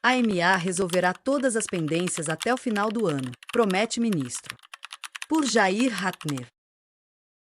A AMA resolverá todas as pendências até o final do ano, promete ministro. Por Jair Ratner.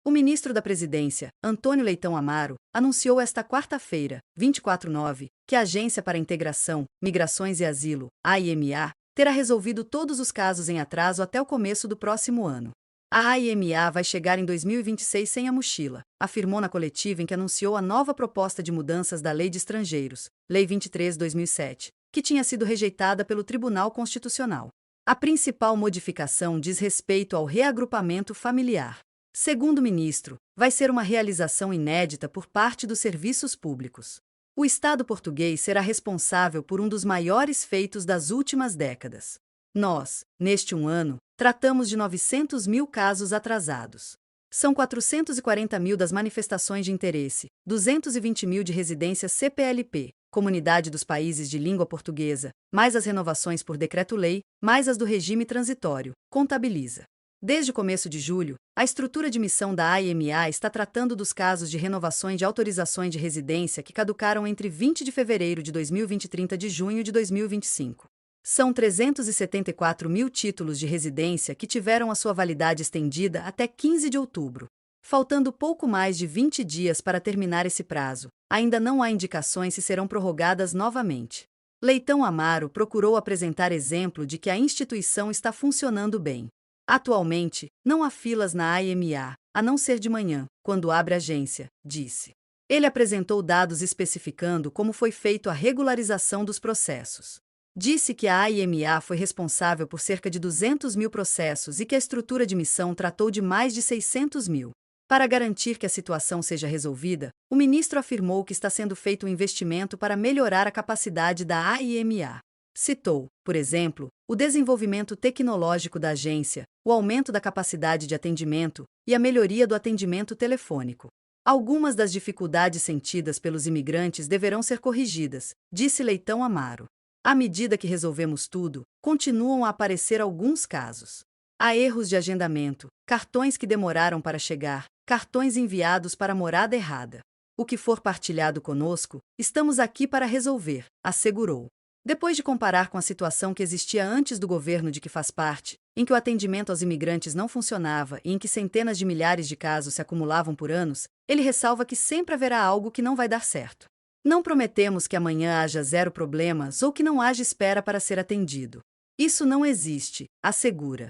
O ministro da Presidência, Antônio Leitão Amaro, anunciou esta quarta-feira, 24/9, que a Agência para a Integração, Migrações e Asilo, AIMA, terá resolvido todos os casos em atraso até o começo do próximo ano. A AIMA vai chegar em 2026 sem a mochila, afirmou na coletiva em que anunciou a nova proposta de mudanças da Lei de Estrangeiros, Lei 23/2007, que tinha sido rejeitada pelo Tribunal Constitucional. A principal modificação diz respeito ao reagrupamento familiar. Segundo o ministro, vai ser uma realização inédita por parte dos serviços públicos. O Estado português será responsável por um dos maiores feitos das últimas décadas. Nós, neste ano, tratamos de 900 mil casos atrasados. São 440 mil das manifestações de interesse, 220 mil de residências CPLP, Comunidade dos Países de Língua Portuguesa, mais as renovações por decreto-lei, mais as do regime transitório, contabiliza. Desde o começo de julho, a estrutura de missão da AIMA está tratando dos casos de renovações de autorizações de residência que caducaram entre 20 de fevereiro de 2020 e 30 de junho de 2025. São 374 mil títulos de residência que tiveram a sua validade estendida até 15 de outubro. Faltando pouco mais de 20 dias para terminar esse prazo, ainda não há indicações se serão prorrogadas novamente. Leitão Amaro procurou apresentar exemplo de que a instituição está funcionando bem. Atualmente, não há filas na AIMA, a não ser de manhã, quando abre a agência, disse. Ele apresentou dados especificando como foi feita a regularização dos processos. Disse que a AIMA foi responsável por cerca de 200 mil processos e que a estrutura de missão tratou de mais de 600 mil. Para garantir que a situação seja resolvida, o ministro afirmou que está sendo feito um investimento para melhorar a capacidade da AIMA. Citou, por exemplo, o desenvolvimento tecnológico da agência, o aumento da capacidade de atendimento e a melhoria do atendimento telefônico. Algumas das dificuldades sentidas pelos imigrantes deverão ser corrigidas, disse Leitão Amaro. À medida que resolvemos tudo, continuam a aparecer alguns casos. Há erros de agendamento, cartões que demoraram para chegar, cartões enviados para a morada errada. O que for partilhado conosco, estamos aqui para resolver, assegurou. Depois de comparar com a situação que existia antes do governo de que faz parte, em que o atendimento aos imigrantes não funcionava e em que centenas de milhares de casos se acumulavam por anos, ele ressalva que sempre haverá algo que não vai dar certo. Não prometemos que amanhã haja zero problemas ou que não haja espera para ser atendido. Isso não existe, assegura.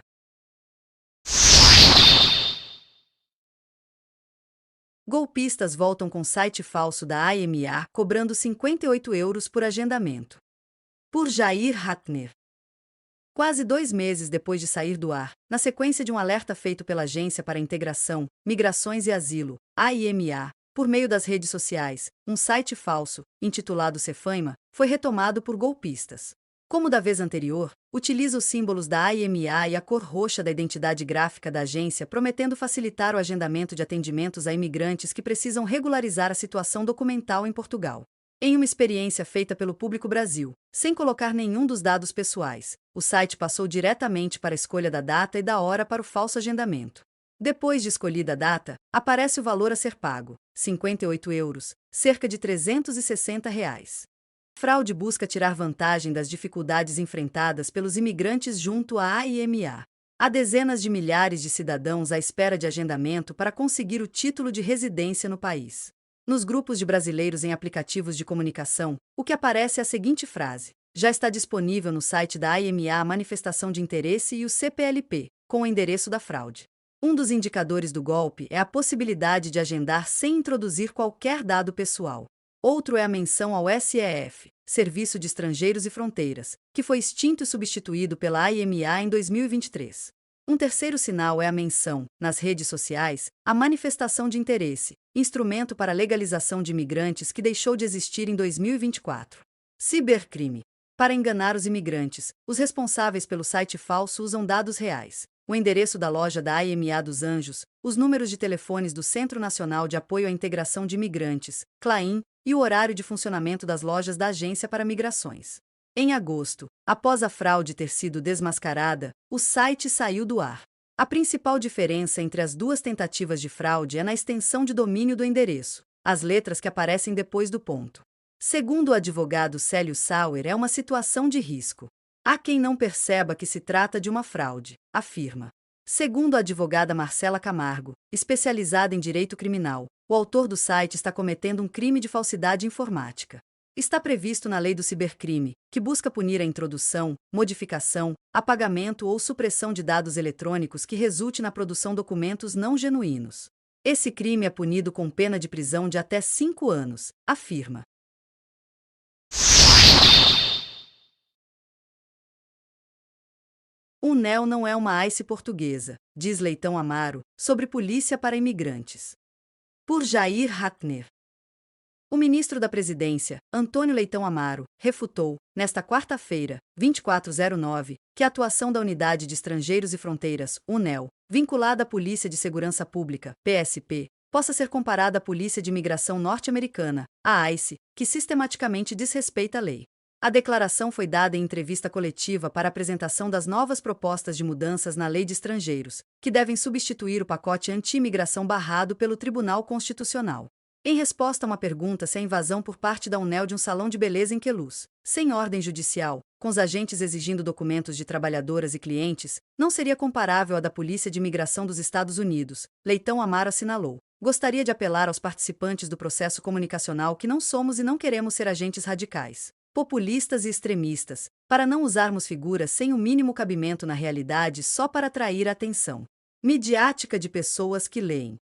Golpistas voltam com site falso da AIMA cobrando 58 euros por agendamento. Por Jair Ratner. Quase 2 meses depois de sair do ar, na sequência de um alerta feito pela Agência para a Integração, Migrações e Asilo, AIMA, por meio das redes sociais, um site falso, intitulado Cefaima, foi retomado por golpistas. Como da vez anterior, utiliza os símbolos da AIMA e a cor roxa da identidade gráfica da agência, prometendo facilitar o agendamento de atendimentos a imigrantes que precisam regularizar a situação documental em Portugal. Em uma experiência feita pelo Público Brasil, sem colocar nenhum dos dados pessoais, o site passou diretamente para a escolha da data e da hora para o falso agendamento. Depois de escolhida a data, aparece o valor a ser pago, 58 euros, cerca de R$ 360. A fraude busca tirar vantagem das dificuldades enfrentadas pelos imigrantes junto à AIMA. Há dezenas de milhares de cidadãos à espera de agendamento para conseguir o título de residência no país. Nos grupos de brasileiros em aplicativos de comunicação, o que aparece é a seguinte frase: já está disponível no site da AIMA a manifestação de interesse e o CPLP, com o endereço da fraude. Um dos indicadores do golpe é a possibilidade de agendar sem introduzir qualquer dado pessoal. Outro é a menção ao SEF, Serviço de Estrangeiros e Fronteiras, que foi extinto e substituído pela AIMA em 2023. Um terceiro sinal é a menção, nas redes sociais, à manifestação de interesse, instrumento para a legalização de imigrantes que deixou de existir em 2024. Cibercrime. Para enganar os imigrantes, os responsáveis pelo site falso usam dados reais: o endereço da loja da AIMA dos Anjos, os números de telefones do Centro Nacional de Apoio à Integração de Imigrantes, CLAIM, e o horário de funcionamento das lojas da Agência para Migrações. Em agosto, após a fraude ter sido desmascarada, o site saiu do ar. A principal diferença entre as duas tentativas de fraude é na extensão de domínio do endereço, as letras que aparecem depois do ponto. Segundo o advogado Célio Sauer, é uma situação de risco. Há quem não perceba que se trata de uma fraude, afirma. Segundo a advogada Marcela Camargo, especializada em direito criminal, o autor do site está cometendo um crime de falsidade informática. Está previsto na Lei do Cibercrime, que busca punir a introdução, modificação, apagamento ou supressão de dados eletrônicos que resulte na produção de documentos não genuínos. Esse crime é punido com pena de prisão de até 5 anos, afirma. O NEL não é uma ICE portuguesa, diz Leitão Amaro, sobre polícia para imigrantes. Por Jair Ratner. O ministro da Presidência, Antônio Leitão Amaro, refutou, nesta quarta-feira, 2409, que a atuação da Unidade de Estrangeiros e Fronteiras, UNEL, vinculada à Polícia de Segurança Pública, PSP, possa ser comparada à Polícia de Imigração norte-americana, a ICE, que sistematicamente desrespeita a lei. A declaração foi dada em entrevista coletiva para a apresentação das novas propostas de mudanças na Lei de Estrangeiros, que devem substituir o pacote anti-imigração barrado pelo Tribunal Constitucional. Em resposta a uma pergunta se a invasão por parte da UNEL de um salão de beleza em Queluz, sem ordem judicial, com os agentes exigindo documentos de trabalhadoras e clientes, não seria comparável à da Polícia de Imigração dos Estados Unidos, Leitão Amaro assinalou. Gostaria de apelar aos participantes do processo comunicacional que não somos e não queremos ser agentes radicais, populistas e extremistas, para não usarmos figuras sem o mínimo cabimento na realidade só para atrair a atenção midiática de pessoas que leem.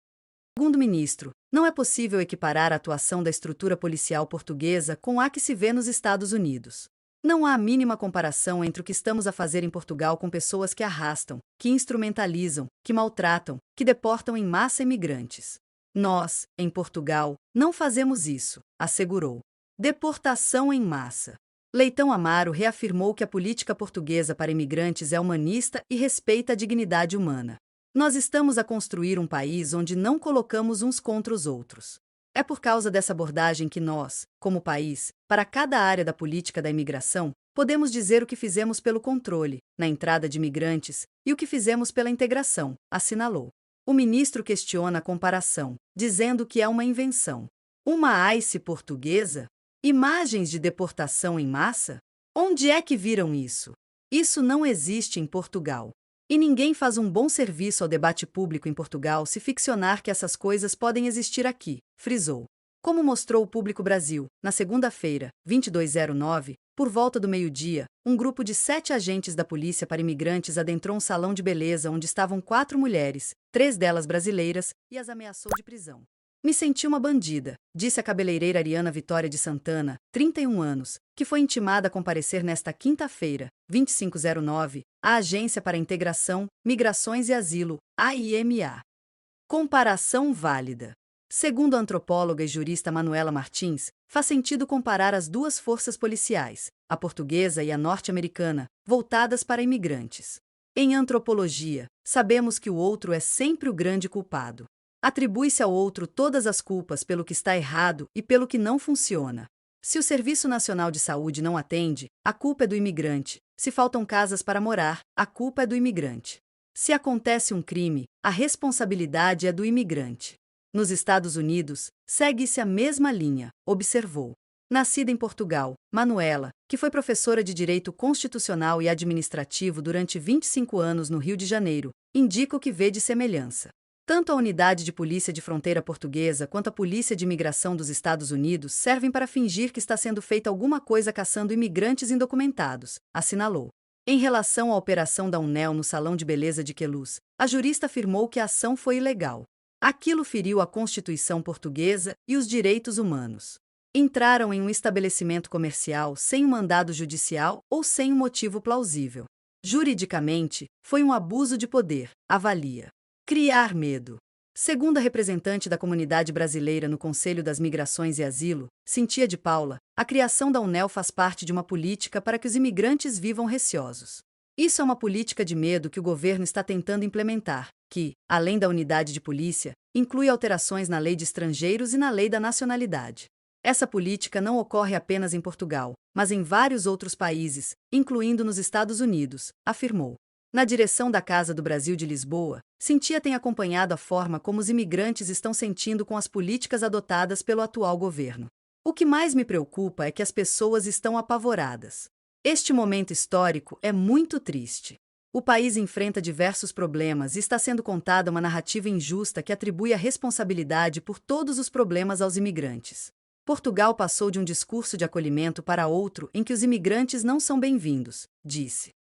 Segundo o ministro, não é possível equiparar a atuação da estrutura policial portuguesa com a que se vê nos Estados Unidos. Não há a mínima comparação entre o que estamos a fazer em Portugal com pessoas que arrastam, que instrumentalizam, que maltratam, que deportam em massa imigrantes. Nós, em Portugal, não fazemos isso, assegurou. Deportação em massa. Leitão Amaro reafirmou que a política portuguesa para imigrantes é humanista e respeita a dignidade humana. Nós estamos a construir um país onde não colocamos uns contra os outros. É por causa dessa abordagem que nós, como país, para cada área da política da imigração, podemos dizer o que fizemos pelo controle, na entrada de imigrantes, e o que fizemos pela integração, assinalou. O ministro questiona a comparação, dizendo que é uma invenção. Uma ICE portuguesa? Imagens de deportação em massa? Onde é que viram isso? Isso não existe em Portugal. E ninguém faz um bom serviço ao debate público em Portugal se ficcionar que essas coisas podem existir aqui, frisou. Como mostrou o Público Brasil, na segunda-feira, 2209, por volta do meio-dia, um grupo de 7 agentes da Polícia para Imigrantes adentrou um salão de beleza onde estavam 4 mulheres, 3 delas brasileiras, e as ameaçou de prisão. Me senti uma bandida, disse a cabeleireira Ariana Vitória de Santana, 31 anos, que foi intimada a comparecer nesta quinta-feira, 2509, à Agência para Integração, Migrações e Asilo, AIMA. Comparação válida. Segundo a antropóloga e jurista Manuela Martins, faz sentido comparar as duas forças policiais, a portuguesa e a norte-americana, voltadas para imigrantes. Em antropologia, sabemos que o outro é sempre o grande culpado. Atribui-se ao outro todas as culpas pelo que está errado e pelo que não funciona. Se o Serviço Nacional de Saúde não atende, a culpa é do imigrante. Se faltam casas para morar, a culpa é do imigrante. Se acontece um crime, a responsabilidade é do imigrante. Nos Estados Unidos, segue-se a mesma linha, observou. Nascida em Portugal, Manuela, que foi professora de Direito Constitucional e Administrativo durante 25 anos no Rio de Janeiro, indica o que vê de semelhança. Tanto a Unidade de Polícia de Fronteira Portuguesa quanto a Polícia de Imigração dos Estados Unidos servem para fingir que está sendo feita alguma coisa caçando imigrantes indocumentados, assinalou. Em relação à operação da UNEL no Salão de Beleza de Queluz, a jurista afirmou que a ação foi ilegal. Aquilo feriu a Constituição portuguesa e os direitos humanos. Entraram em um estabelecimento comercial sem um mandado judicial ou sem um motivo plausível. Juridicamente, foi um abuso de poder, avalia. Criar medo. Segundo a representante da comunidade brasileira no Conselho das Migrações e Asilo, Cintia de Paula, a criação da UNEL faz parte de uma política para que os imigrantes vivam receosos. Isso é uma política de medo que o governo está tentando implementar, que, além da unidade de polícia, inclui alterações na Lei de Estrangeiros e na Lei da Nacionalidade. Essa política não ocorre apenas em Portugal, mas em vários outros países, incluindo nos Estados Unidos, afirmou. Na direção da Casa do Brasil de Lisboa, Cintia tem acompanhado a forma como os imigrantes estão sentindo com as políticas adotadas pelo atual governo. O que mais me preocupa é que as pessoas estão apavoradas. Este momento histórico é muito triste. O país enfrenta diversos problemas e está sendo contada uma narrativa injusta que atribui a responsabilidade por todos os problemas aos imigrantes. Portugal passou de um discurso de acolhimento para outro em que os imigrantes não são bem-vindos, disse.